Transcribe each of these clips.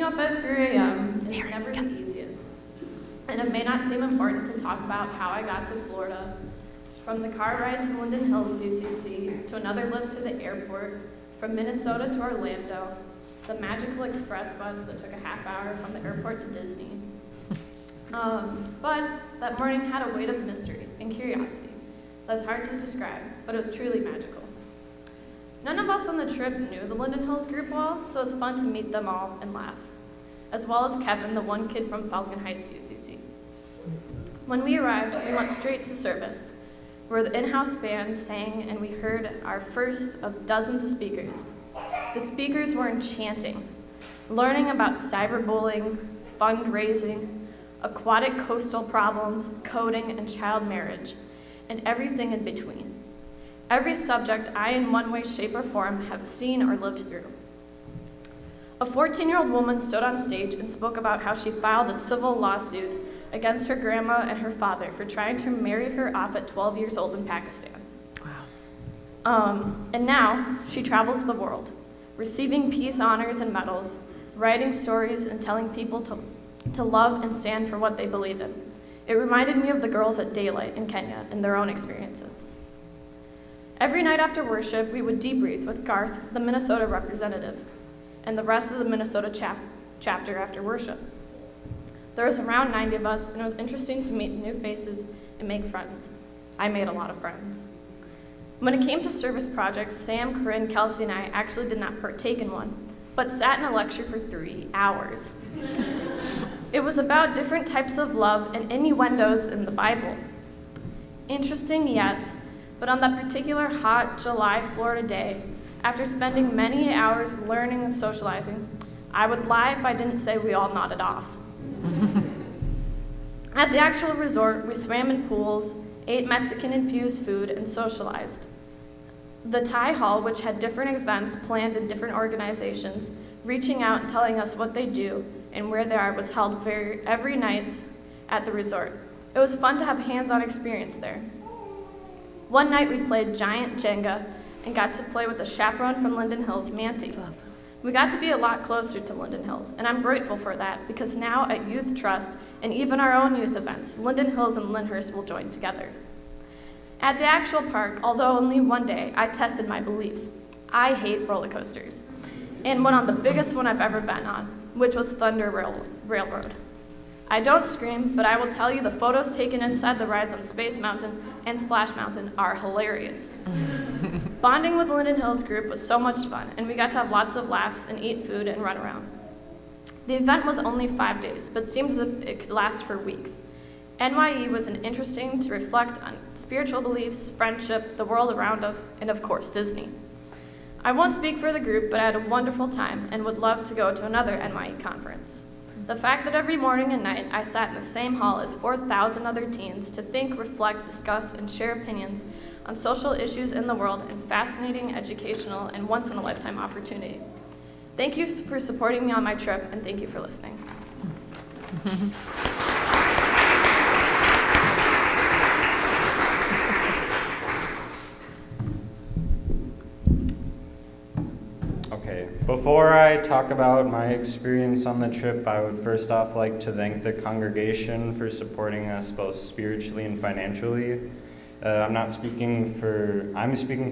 up at 3 a.m. is never the easiest, and it may not seem important to talk about how I got to Florida, from the car ride to Lynnhurst UCC, to another lift to the airport, from Minnesota to Orlando, the magical express bus that took a half hour from the airport to Disney. But that morning had a weight of mystery and curiosity that was hard to describe, but it was truly magical. None of us on the trip knew the Lynnhurst group well, so it was fun to meet them all and laugh, as well as Kevin, the one kid from Falcon Heights UCC. When we arrived, we went straight to service, where the in-house band sang and we heard our first of dozens of speakers. The speakers were enchanting, learning about cyberbullying, fundraising, aquatic coastal problems, coding, and child marriage, and everything in between. Every subject I, in one way, shape, or form, have seen or lived through. A 14-year-old woman stood on stage and spoke about how she filed a civil lawsuit against her grandma and her father for trying to marry her off at 12 years old in Pakistan. Wow. And now she travels the world, receiving peace honors and medals, writing stories, and telling people to love and stand for what they believe in. It reminded me of the girls at Daylight in Kenya and their own experiences. Every night after worship, we would debrief with Garth, the Minnesota representative, and the rest of the Minnesota chapter after worship. There was around 90 of us, and it was interesting to meet new faces and make friends. I made a lot of friends. When it came to service projects, Sam, Corinne, Kelsey, and I actually did not partake in one, but sat in a lecture for 3 hours. It was about different types of love and innuendos in the Bible. Interesting, yes, but on that particular hot July Florida day, after spending many hours learning and socializing, I would lie if I didn't say we all nodded off. At the actual resort, we swam in pools, ate Mexican-infused food, and socialized. The Thai Hall, which had different events planned in different organizations, reaching out and telling us what they do and where they are, was held every night at the resort. It was fun to have hands-on experience there. One night we played giant Jenga and got to play with the chaperone from Lynnhurst, Manti. We got to be a lot closer to Lynnhurst, and I'm grateful for that because now at Youth Trust and even our own youth events, Lynnhurst and Lynnhurst will join together. At the actual park, although only one day, I tested my beliefs. I hate roller coasters, and went on the biggest one I've ever been on, which was Thunder Railroad. I don't scream, but I will tell you the photos taken inside the rides on Space Mountain and Splash Mountain are hilarious. Bonding with the Lynnhurst group was so much fun, and we got to have lots of laughs and eat food and run around. The event was only 5 days, but seems as if it could last for weeks. NYE was interesting to reflect on spiritual beliefs, friendship, the world around us, and of course, Disney. I won't speak for the group, but I had a wonderful time and would love to go to another NYE conference. The fact that every morning and night I sat in the same hall as 4,000 other teens to think, reflect, discuss, and share opinions on social issues in the world and fascinating, educational, and once-in-a-lifetime opportunity. Thank you for supporting me on my trip, and thank you for listening. Okay, before I talk about my experience on the trip, I would first off like to thank the congregation for supporting us both spiritually and financially. I'm speaking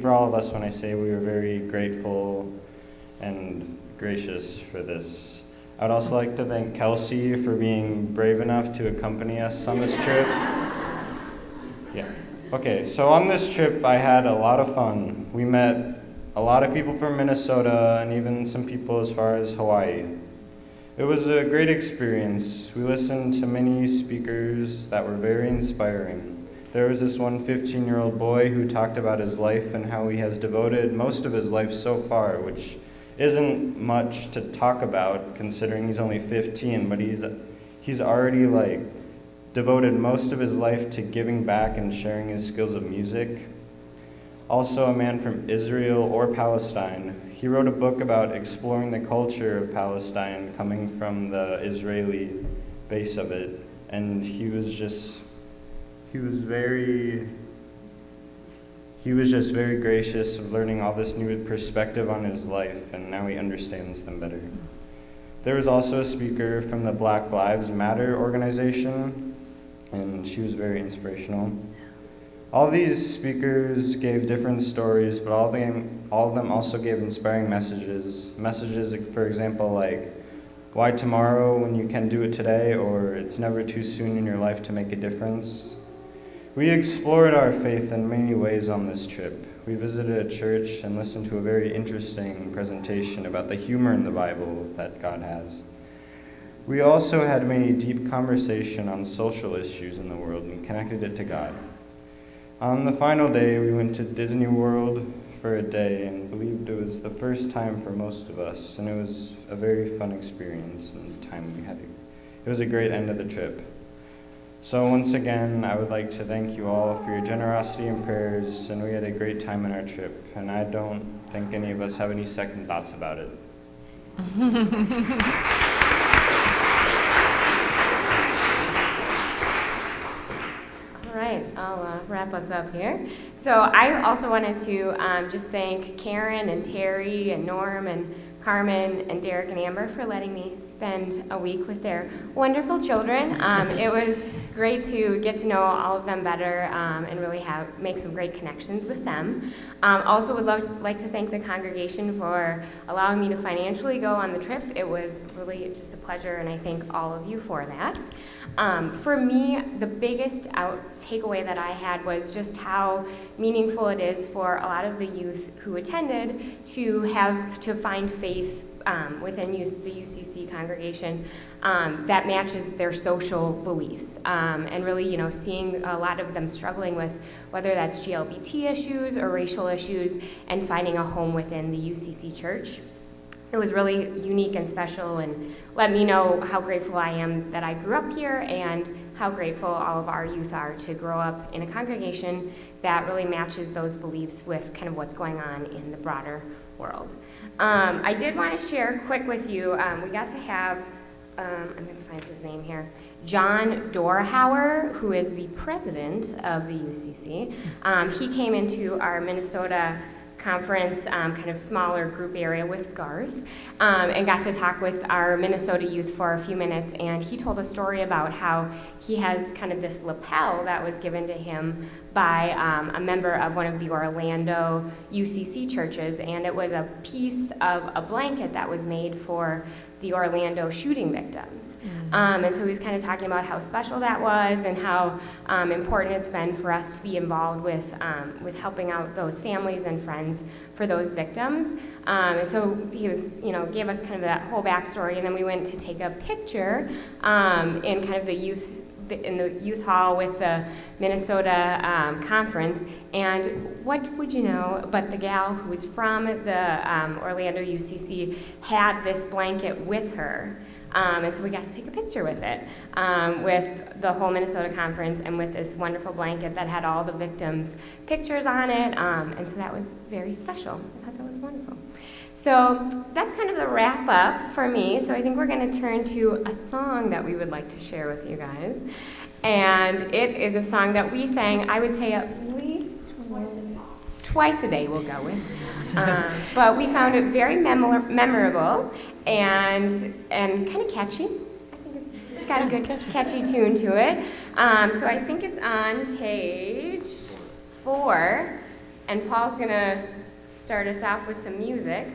for all of us when I say we were very grateful and gracious for this. I would also like to thank Kelsey for being brave enough to accompany us on this trip. Yeah. Okay, so on this trip I had a lot of fun. We met a lot of people from Minnesota and even some people as far as Hawaii. It was a great experience. We listened to many speakers that were very inspiring. There was this one 15-year-old boy who talked about his life and how he has devoted most of his life so far, which isn't much to talk about considering he's only 15, but he's already devoted most of his life to giving back and sharing his skills of music. Also a man from Israel or Palestine. He wrote a book about exploring the culture of Palestine coming from the Israeli base of it, and he was just very gracious of learning all this new perspective on his life, and now he understands them better. There was also a speaker from the Black Lives Matter organization, and she was very inspirational. All these speakers gave different stories, but all of them also gave inspiring messages. Messages, for example, like, why tomorrow when you can do it today, or it's never too soon in your life to make a difference. We explored our faith in many ways on this trip. We visited a church and listened to a very interesting presentation about the humor in the Bible that God has. We also had many deep conversation on social issues in the world and connected it to God. On the final day, we went to Disney World for a day and believed it was the first time for most of us, and it was a very fun experience and the time we had. It was a great end of the trip. So once again, I would like to thank you all for your generosity and prayers, and we had a great time on our trip, and I don't think any of us have any second thoughts about it. All right, I'll wrap us up here. So I also wanted to just thank Karen and Terry and Norm and Carmen and Derek and Amber for letting me spend a week with their wonderful children. It was great to get to know all of them better and really make some great connections with them. Also would like to thank the congregation for allowing me to financially go on the trip. It was really just a pleasure, and I thank all of you for that. For me, the biggest takeaway that I had was just how meaningful it is for a lot of the youth who attended to find faith within the UCC congregation that matches their social beliefs, and really, seeing a lot of them struggling with whether that's GLBT issues or racial issues, and finding a home within the UCC church. It was really unique and special, and let me know how grateful I am that I grew up here, and how grateful all of our youth are to grow up in a congregation that really matches those beliefs with kind of what's going on in the broader world. I did want to share quick with you, we got to have, I'm going to find his name here, John Dorhauer, who is the president of the UCC. He came into our Minnesota conference, kind of smaller group area with Garth, and got to talk with our Minnesota youth for a few minutes, and he told a story about how he has kind of this lapel that was given to him by a member of one of the Orlando UCC churches, and it was a piece of a blanket that was made for the Orlando shooting victims. And so he was kind of talking about how special that was, and how important it's been for us to be involved with helping out those families and friends for those victims. And so he was, gave us kind of that whole backstory, and then we went to take a picture in kind of in the youth hall with the Minnesota conference, and what would you know, but the gal who was from the Orlando UCC had this blanket with her, and so we got to take a picture with it, with the whole Minnesota conference, and with this wonderful blanket that had all the victims' pictures on it, and so that was very special. I thought that was wonderful. So that's kind of the wrap up for me. So I think we're going to turn to a song that we would like to share with you guys. And it is a song that we sang, I would say, at least twice a day we'll go with. But we found it very memorable and kind of catchy. I think it's got a good catchy tune to it. So I think it's on page 4. And Paul's going to start us off with some music.